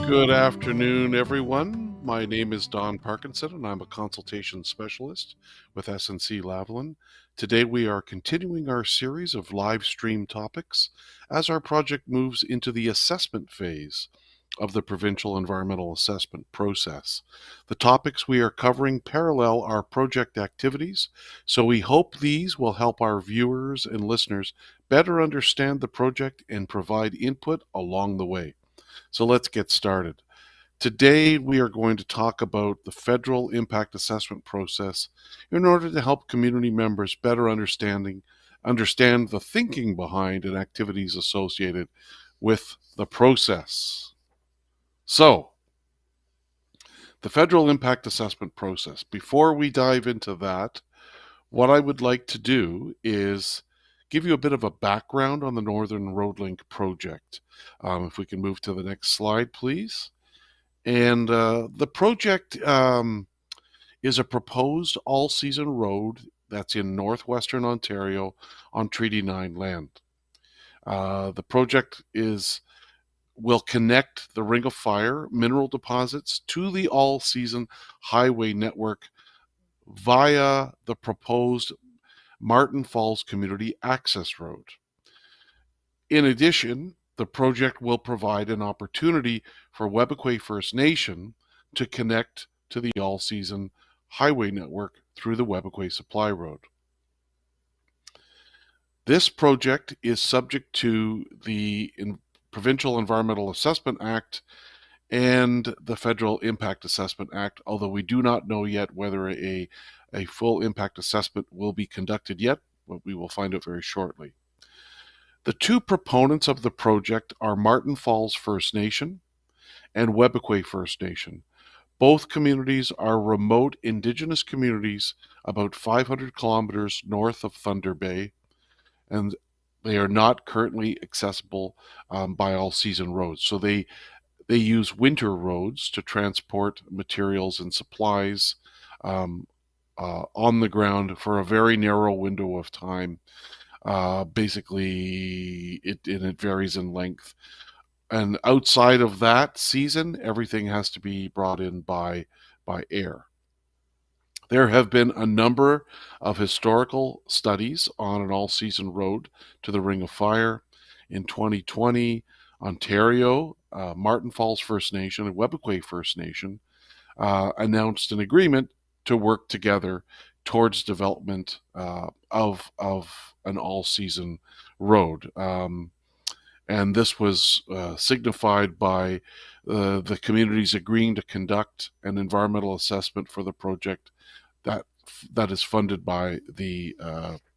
Good afternoon, everyone. My name is Don Parkinson, and I'm a consultation specialist with SNC Lavalin. Today, we are continuing our series of live stream topics as our project moves into the assessment phase of the provincial environmental assessment process. The topics we are covering parallel our project activities, so we hope these will help our viewers and listeners better understand the project and provide input along the way. So let's get started. Today, we are going to talk about the federal impact assessment process in order to help community members better understand the thinking behind and activities associated with the process. So, the federal impact assessment process. Before we dive into that, what I would like to do is give you a bit of a background on the Northern Road Link project. If we can move to the next slide, please. And the project is a proposed all-season road that's in northwestern Ontario on Treaty 9 land. The project will connect the Ring of Fire mineral deposits to the all-season highway network via the proposed Martin Falls Community Access Road. In addition, the project will provide an opportunity for Webequie First Nation to connect to the all-season highway network through the Webequie Supply Road. This project is subject to the Provincial Environmental Assessment Act and the Federal Impact Assessment Act, although we do not know yet whether a full impact assessment will be conducted yet, but we will find out very shortly. The two proponents of the project are Martin Falls First Nation and Webequie First Nation. Both communities are remote Indigenous communities about 500 kilometers north of Thunder Bay, and they are not currently accessible by all-season roads. So they use winter roads to transport materials and supplies on the ground for a very narrow window of time. Basically, it varies in length. And outside of that season, everything has to be brought in by air. There have been a number of historical studies on an all-season road to the Ring of Fire. In 2020, Ontario, Martin Falls First Nation, and Webequie First Nation announced an agreement to work together towards development of an all-season road. And this was signified by the communities agreeing to conduct an environmental assessment for the project that is funded by the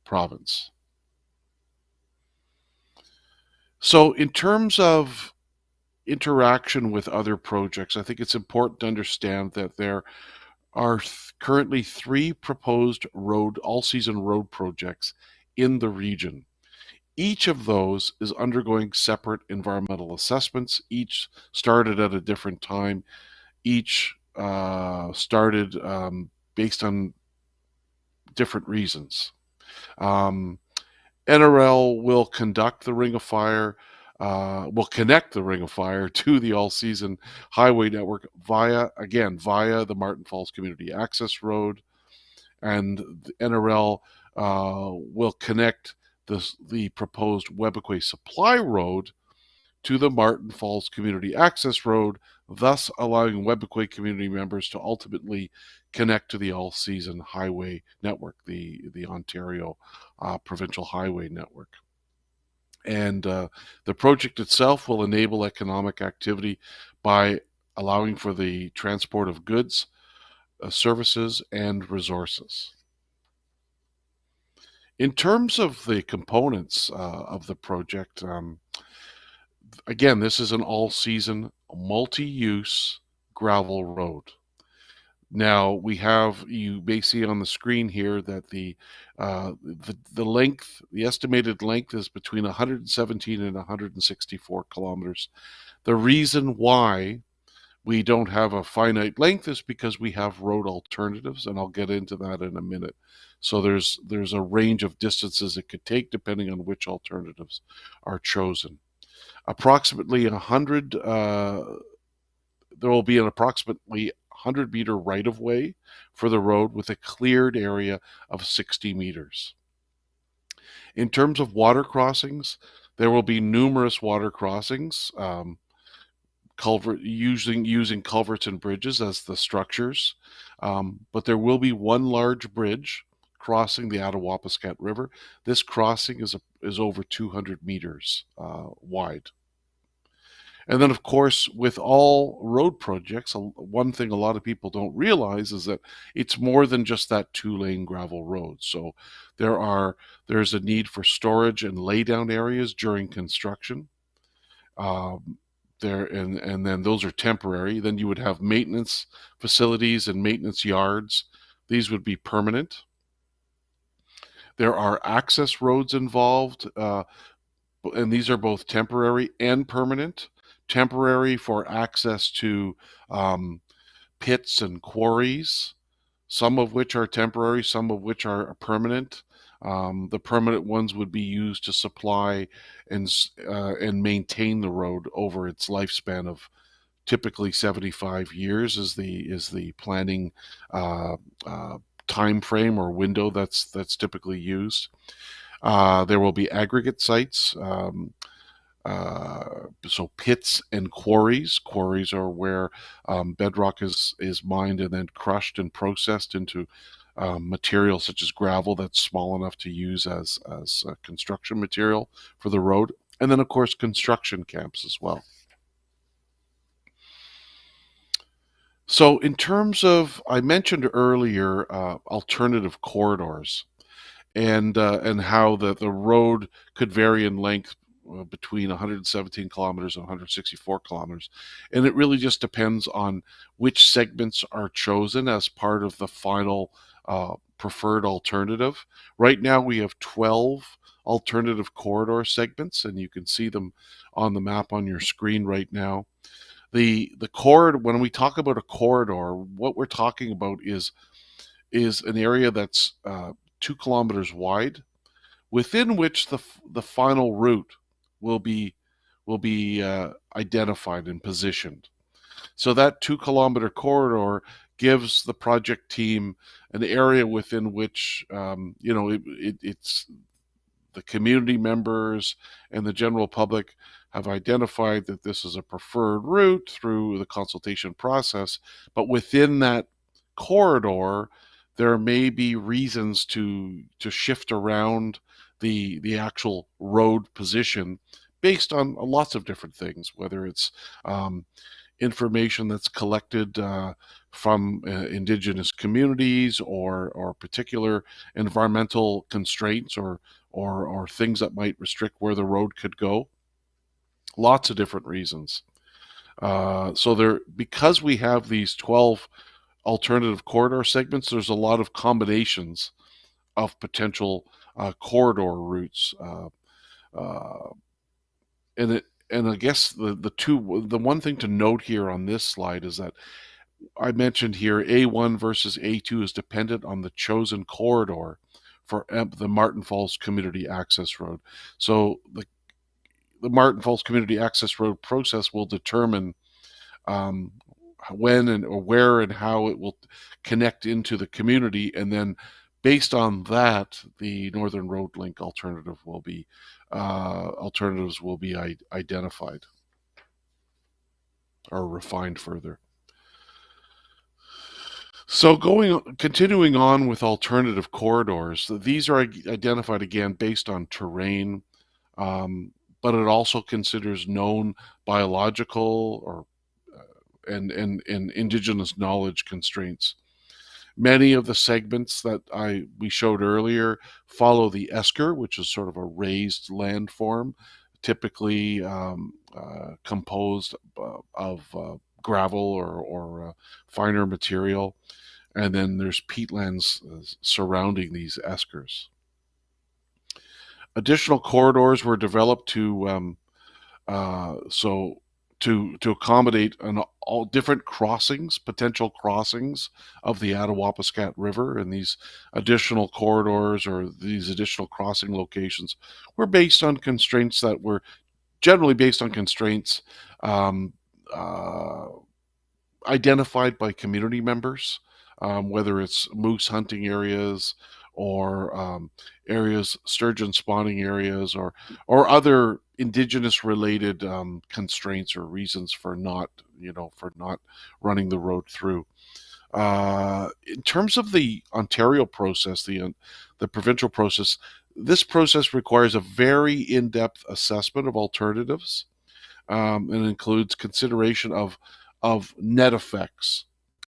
province. So in terms of interaction with other projects, I think it's important to understand that there are currently 3 proposed all-season road projects in the region. Each of those is undergoing separate environmental assessments. Each started at a different time. Each started based on different reasons. NRL will conduct the Ring of Fire, will connect the Ring of Fire to the all-season highway network via the Martin Falls Community Access Road, and the NRL will connect the proposed Webequie Supply Road to the Martin Falls Community Access Road, thus allowing Webequie community members to ultimately connect to the all-season highway network, the Ontario Provincial Highway Network. And the project itself will enable economic activity by allowing for the transport of goods, services, and resources. In terms of the components of the project, again, this is an all-season, multi-use gravel road. Now you may see on the screen here that the length, the estimated length, is between 117 and 164 kilometers. The reason why we don't have a finite length is because we have road alternatives, and I'll get into that in a minute. So there's a range of distances it could take depending on which alternatives are chosen. Approximately 100 there will be an approximately 100-meter right-of-way for the road with a cleared area of 60 meters. In terms of water crossings, there will be numerous water crossings, using culverts and bridges as the structures, but there will be one large bridge crossing the Attawapiskat River. This crossing is over 200 meters wide. And then, of course, with all road projects, one thing a lot of people don't realize is that it's more than just that two-lane gravel road. So there's a need for storage and laydown areas during construction. And then those are temporary. Then you would have maintenance facilities and maintenance yards. These would be permanent. There are access roads involved, and these are both temporary and permanent. Temporary for access to pits and quarries, some of which are temporary, some of which are permanent. The permanent ones would be used to supply and maintain the road over its lifespan of typically 75 years is the planning time frame or window that's typically used. There will be aggregate sites. So pits and quarries. Quarries are where bedrock is mined and then crushed and processed into material such as gravel that's small enough to use as construction material for the road. And then, of course, construction camps as well. So in terms of, I mentioned earlier, alternative corridors and how the road could vary in length between 117 kilometers and 164 kilometers. And it really just depends on which segments are chosen as part of the final preferred alternative. Right now we have 12 alternative corridor segments, and you can see them on the map on your screen right now. The corridor, when we talk about a corridor, what we're talking about is an area that's 2 kilometers wide, within which the final route will be identified and positioned. So that 2 kilometer corridor gives the project team an area within which it's the community members and the general public have identified that this is a preferred route through the consultation process. But within that corridor, there may be reasons to shift around the actual road position based on lots of different things, whether it's information that's collected from indigenous communities or particular environmental constraints or things that might restrict where the road could go. Lots of different reasons. So because we have these 12 alternative corridor segments, there's a lot of combinations of potential corridor routes. And I guess the one thing to note here on this slide is that I mentioned here A1 versus A2 is dependent on the chosen corridor for the Martin Falls Community Access Road. So the Martin Falls Community Access Road process will determine when or where and how it will connect into the community, and then based on that, the Northern Road Link alternatives will be identified or refined further. So continuing on with alternative corridors, these are identified again based on terrain, but it also considers known biological or and indigenous knowledge constraints. Many of the segments that we showed earlier follow the esker, which is sort of a raised landform, typically composed of gravel or finer material. And then there's peatlands surrounding these eskers. Additional corridors were developed to accommodate all different potential crossings of the Attawapiskat River, and these additional corridors or these additional crossing locations were based on constraints that were generally based on constraints identified by community members, whether it's moose hunting areas or areas, sturgeon spawning areas, or other indigenous related constraints or reasons for not, for not running the road through. In terms of the Ontario process, the provincial process, this process requires a very in-depth assessment of alternatives, and includes consideration of net effects.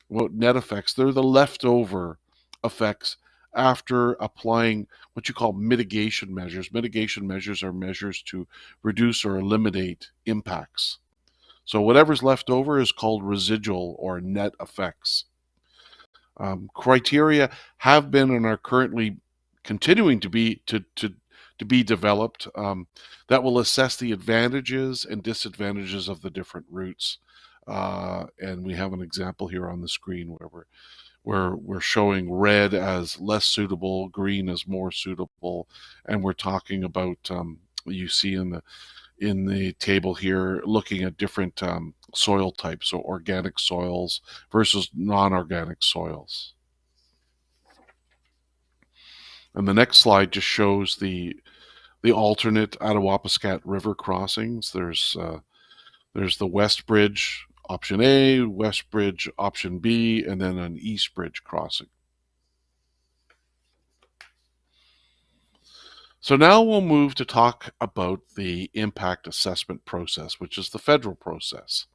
Well, net effects, they're the leftover effects after applying what you call mitigation measures. Mitigation measures are measures to reduce or eliminate impacts. So whatever's left over is called residual or net effects. Criteria have been and are currently continuing to be developed, that will assess the advantages and disadvantages of the different routes. And we have an example here on the screen where we're showing red as less suitable, green as more suitable, and we're talking about, you see in the table here, looking at different soil types, so organic soils versus non-organic soils. And the next slide just shows the alternate Attawapiskat River crossings. There's the West Bridge option A, West Bridge option B, and then an East Bridge crossing. So now we'll move to talk about the impact assessment process, which is the federal process.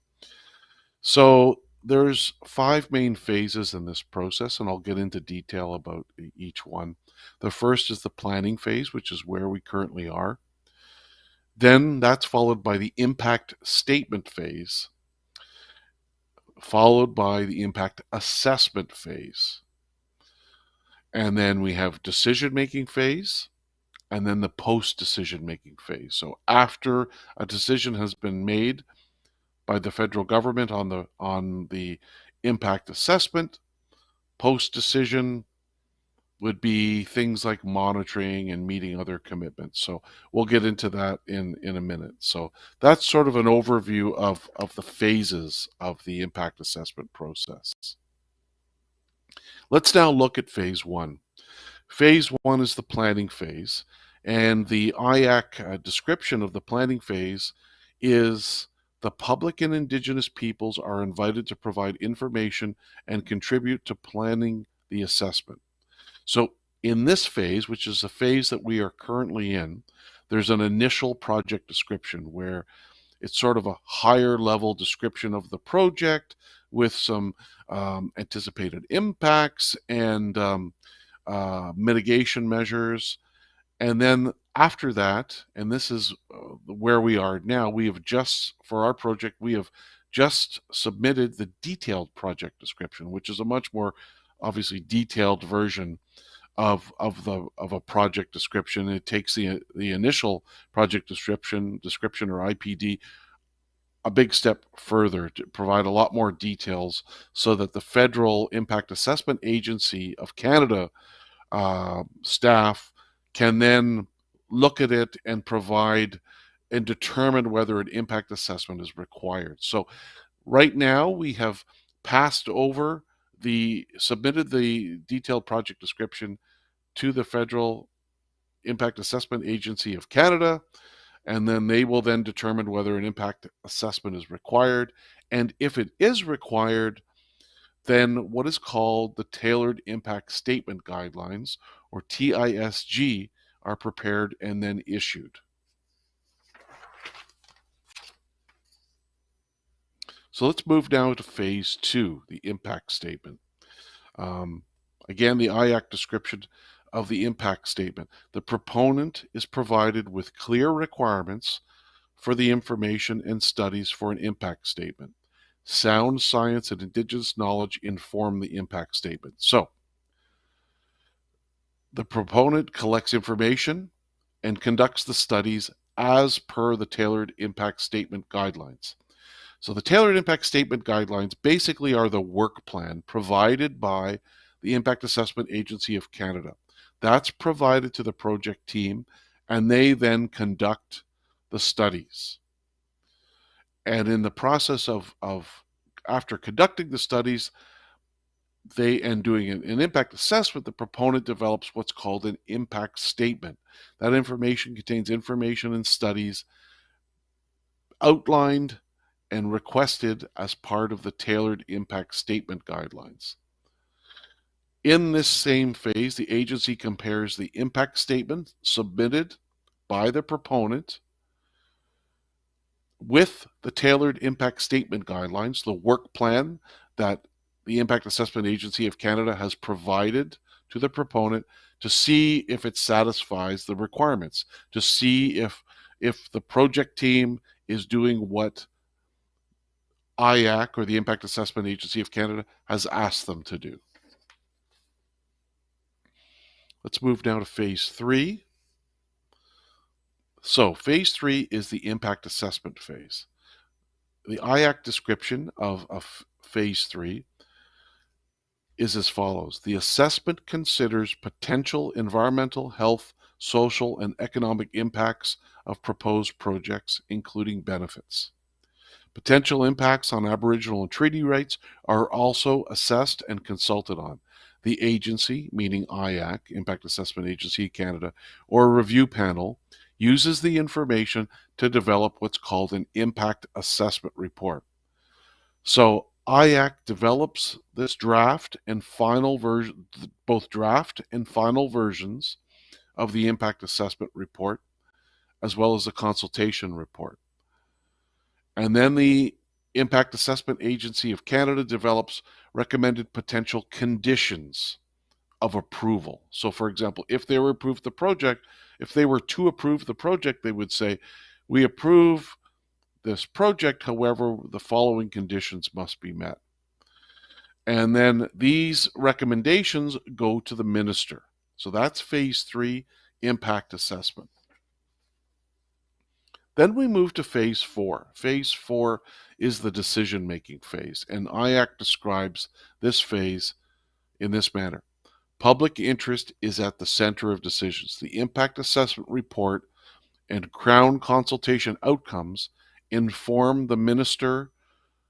So there's 5 main phases in this process, and I'll get into detail about each one. The first is the planning phase, which is where we currently are. Then that's followed by the impact statement phase, followed by the impact assessment phase. And then we have decision-making phase, and then the post-decision-making phase. So after a decision has been made by the federal government on the impact assessment, post-decision would be things like monitoring and meeting other commitments. So we'll get into that in a minute. So that's sort of an overview of the phases of the impact assessment process. Let's now look at phase 1. Phase 1 is the planning phase, and the IAC description of the planning phase is: the public and Indigenous peoples are invited to provide information and contribute to planning the assessment. So in this phase, which is the phase that we are currently in, there's an initial project description where it's sort of a higher level description of the project with some anticipated impacts and mitigation measures. And then after that, and this is where we are now, for our project, we have just submitted the detailed project description, which is a much more obviously detailed version of a project description. It takes the initial project description or IPD a big step further to provide a lot more details so that the Federal Impact Assessment Agency of Canada staff can then look at it and provide and determine whether an impact assessment is required. So right now we have submitted the detailed project description to the Federal Impact Assessment Agency of Canada, and then they will then determine whether an impact assessment is required. And if it is required, then what is called the Tailored Impact Statement Guidelines, or TISG, are prepared and then issued. So let's move now to phase 2, the impact statement. Again, the IAC description of the impact statement. The proponent is provided with clear requirements for the information and studies for an impact statement. Sound science and Indigenous knowledge inform the impact statement. So the proponent collects information and conducts the studies as per the Tailored Impact Statement Guidelines. So the Tailored Impact Statement Guidelines basically are the work plan provided by the Impact Assessment Agency of Canada. That's provided to the project team, and they then conduct the studies. And in the process of after conducting the studies, and doing an impact assessment, the proponent develops what's called an impact statement. That information contains information and studies outlined and requested as part of the tailored impact statement guidelines. In this same phase, the agency compares the impact statement submitted by the proponent with the tailored impact statement guidelines, the work plan that the Impact Assessment Agency of Canada has provided to the proponent, to see if it satisfies the requirements, to see if the project team is doing what IAC, or the Impact Assessment Agency of Canada, has asked them to do. Let's move now to phase 3. So phase 3 is the impact assessment phase. The IAC description of phase 3 is as follows. The assessment considers potential environmental, health, social, and economic impacts of proposed projects, including benefits. Potential impacts on Aboriginal and treaty rights are also assessed and consulted on. The agency, meaning IAC, Impact Assessment Agency Canada, or a review panel, uses the information to develop what's called an impact assessment report. So IAC develops this draft and final version, both draft and final versions of the impact assessment report, as well as a consultation report. And then the Impact Assessment Agency of Canada develops recommended potential conditions of approval. So for example, if they were to approve the project, they would say, we approve this project, however, the following conditions must be met. And then these recommendations go to the minister. So that's phase 3, impact assessment. Then we move to phase 4. Phase 4 is the decision-making phase, and IAC describes this phase in this manner. Public interest is at the center of decisions. The impact assessment report and Crown consultation outcomes informs the minister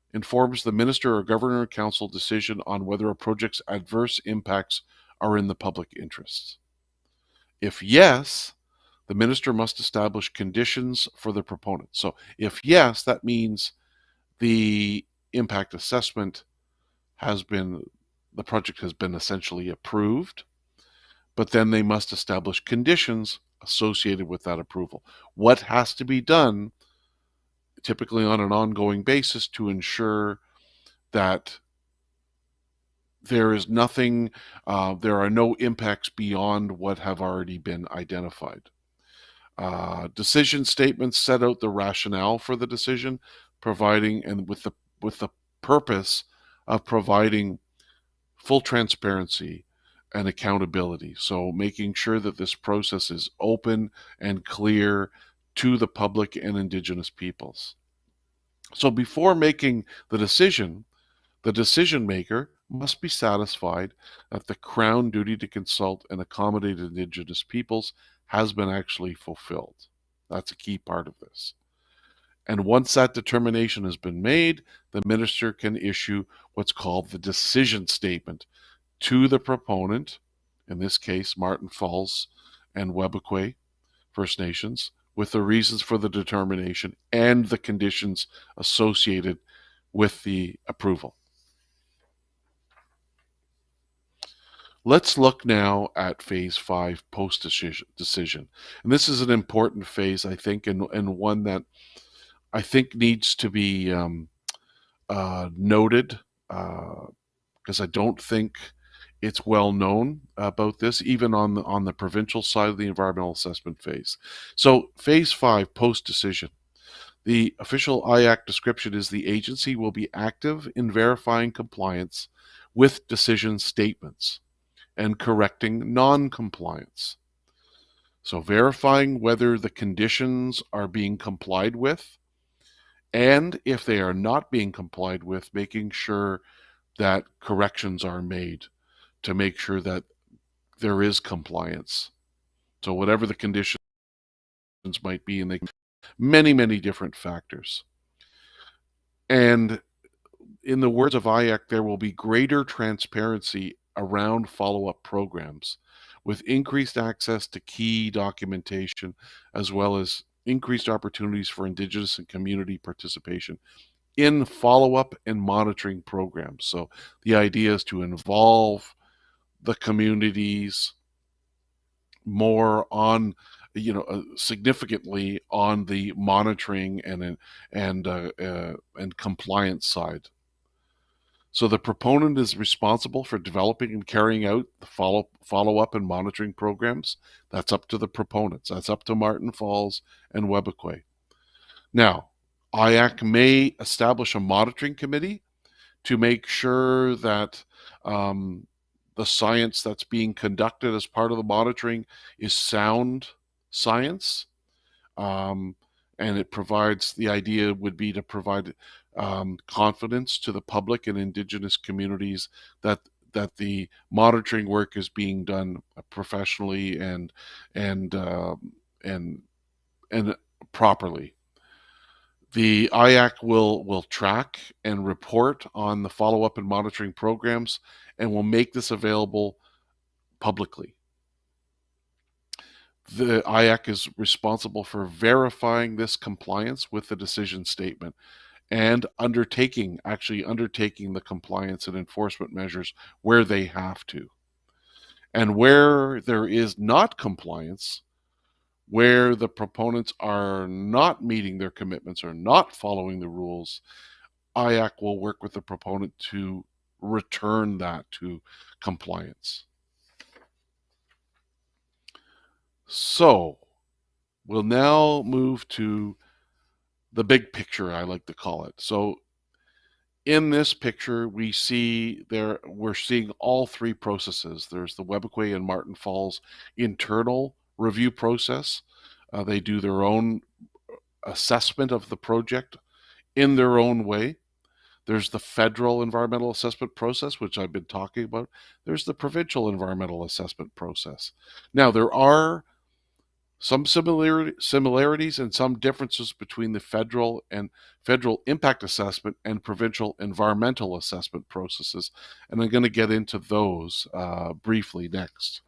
or governor or council decision on whether a project's adverse impacts are in the public interest. If yes, the minister must establish conditions for the proponent. So if yes, that means the impact assessment the project has been essentially approved, but then they must establish conditions associated with that approval. What has to be done, typically on an ongoing basis, to ensure that there is nothing, there are no impacts beyond what have already been identified. Decision statements set out the rationale for the decision, providing, and with the purpose of providing full transparency and accountability. So making sure that this process is open and clear to the public and Indigenous peoples. So before making the decision maker must be satisfied that the Crown duty to consult and accommodate Indigenous peoples has been actually fulfilled. That's a key part of this. And once that determination has been made, the minister can issue what's called the decision statement to the proponent, in this case, Martin Falls and Webequie First Nations, with the reasons for the determination and the conditions associated with the approval. Let's look now at phase 5, post-decision. And this is an important phase, I think, and one that I think needs to be noted, because I don't think it's well known about this, even on the provincial side of the environmental assessment phase. So phase 5, post-decision. The official IAC description is the agency will be active in verifying compliance with decision statements and correcting non-compliance. So verifying whether the conditions are being complied with, and if they are not being complied with, making sure that corrections are made to make sure that there is compliance. So whatever the conditions might be, and they many different factors. And in the words of IAC, there will be greater transparency around follow-up programs with increased access to key documentation, as well as increased opportunities for Indigenous and community participation in follow-up and monitoring programs. So the idea is to involve the communities more on, significantly on the monitoring and compliance side. So the proponent is responsible for developing and carrying out the follow-up and monitoring programs. That's up to the proponents. That's up to Martin Falls and Webequie. Now, IAC may establish a monitoring committee to make sure that the science that's being conducted as part of the monitoring is sound science. And it provides, the idea would be to provide confidence to the public and Indigenous communities that the monitoring work is being done professionally and properly. The IAC will track and report on the follow-up and monitoring programs and will make this available publicly. The IAC is responsible for verifying this compliance with the decision statement and undertaking the compliance and enforcement measures where they have to. And where there is not compliance, where the proponents are not meeting their commitments or not following the rules, IAC will work with the proponent to return that to compliance. So we'll now move to the big picture, I like to call it. So in this picture, we're seeing all three processes. There's the Webequie and Martin Falls internal review process. They do their own assessment of the project in their own way. There's the federal environmental assessment process, which I've been talking about. There's the provincial environmental assessment process. Now, there are some similarities and some differences between the federal impact assessment and provincial environmental assessment processes, and I'm going to get into those briefly next.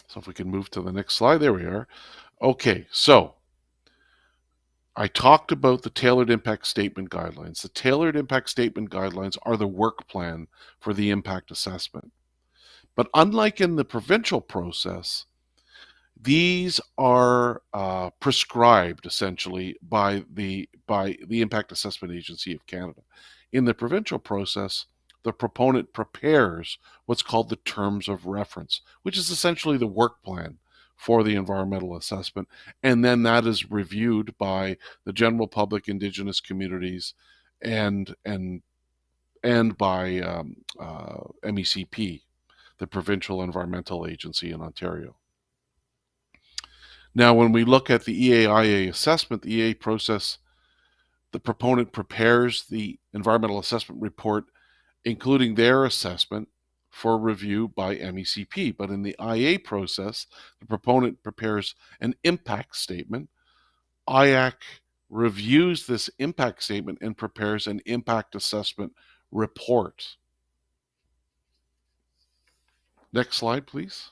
So if we can move to the next slide, there we are. Okay, so I talked about the Tailored Impact Statement Guidelines. The Tailored Impact Statement Guidelines are the work plan for the impact assessment. But unlike in the provincial process, these are prescribed essentially by the Impact Assessment Agency of Canada. In the provincial process, the proponent prepares what's called the terms of reference, which is essentially the work plan for the environmental assessment, and then that is reviewed by the general public, Indigenous communities, and by MECP, the Provincial Environmental Agency in Ontario. Now, when we look at the EAIA assessment, the EA process, the proponent prepares the environmental assessment report, including their assessment for review by MECP. But in the IA process, the proponent prepares an impact statement. IAC reviews this impact statement and prepares an impact assessment report. Next slide, please.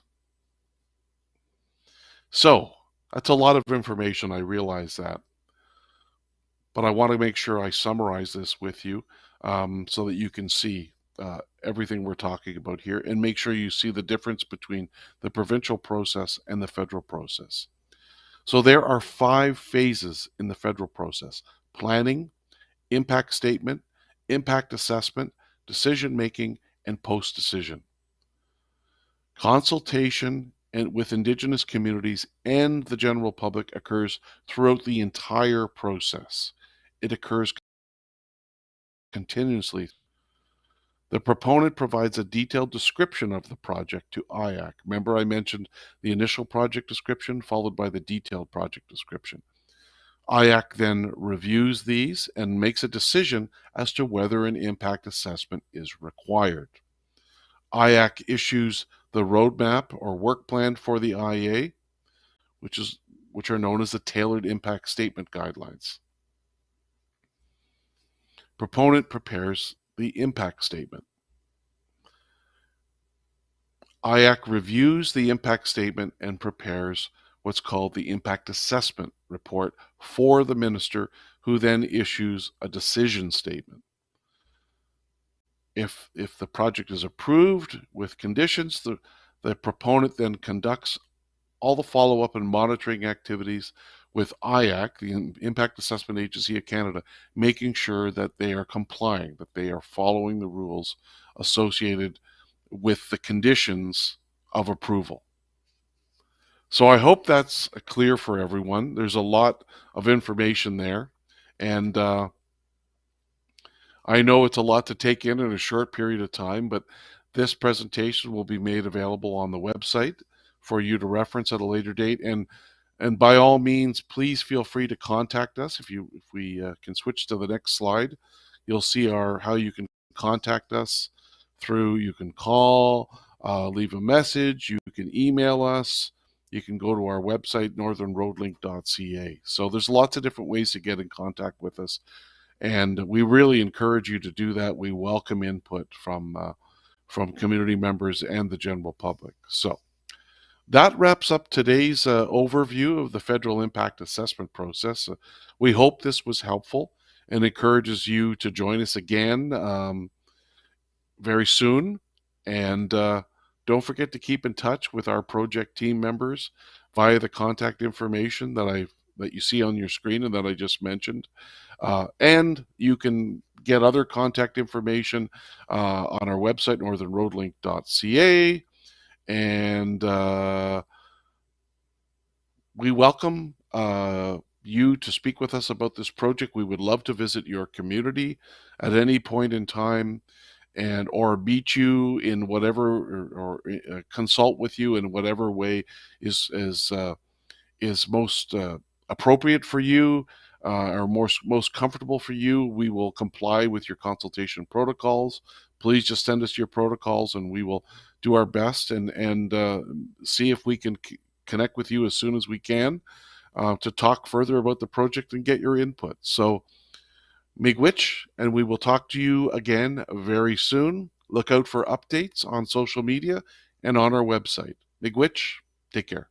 So that's a lot of information, I realize that. But I want to make sure I summarize this with you so that you can see everything we're talking about here, and make sure you see the difference between the provincial process and the federal process. So there are 5 phases in the federal process: planning, impact statement, impact assessment, decision making, and post-decision. Consultation with Indigenous communities and the general public occurs throughout the entire process. It occurs continuously. The proponent provides a detailed description of the project to IAC. Remember, I mentioned the initial project description followed by the detailed project description. IAC then reviews these and makes a decision as to whether an impact assessment is required. IAC issues the roadmap or work plan for the IA, which are known as the Tailored Impact Statement Guidelines. Proponent prepares the impact statement. IAC reviews the impact statement and prepares what's called the impact assessment report for the minister, who then issues a decision statement. If the project is approved with conditions, the proponent then conducts all the follow-up and monitoring activities with IAC, the Impact Assessment Agency of Canada, making sure that they are complying, that they are following the rules associated with the conditions of approval. So I hope that's clear for everyone. There's a lot of information there, and I know it's a lot to take in a short period of time, but this presentation will be made available on the website for you to reference at a later date. And by all means, please feel free to contact us. If we can switch to the next slide, you'll see how you can contact us through. You can call, leave a message, you can email us, you can go to our website, northernroadlink.ca. So there's lots of different ways to get in contact with us, and we really encourage you to do that. We welcome input from community members and the general public. So that wraps up today's overview of the federal impact assessment process. We hope this was helpful and encourages you to join us again very soon. And don't forget to keep in touch with our project team members via the contact information that you see on your screen and that I just mentioned. And you can get other contact information on our website, northernroadlink.ca. And we welcome you to speak with us about this project. We would love to visit your community at any point in time, or meet you in whatever, or consult with you in whatever way is most appropriate for you, or most comfortable for you. We will comply with your consultation protocols. Please just send us your protocols, and we will do our best and see if we can connect with you as soon as we can to talk further about the project and get your input. So, miigwech, and we will talk to you again very soon. Look out for updates on social media and on our website. Miigwech, take care.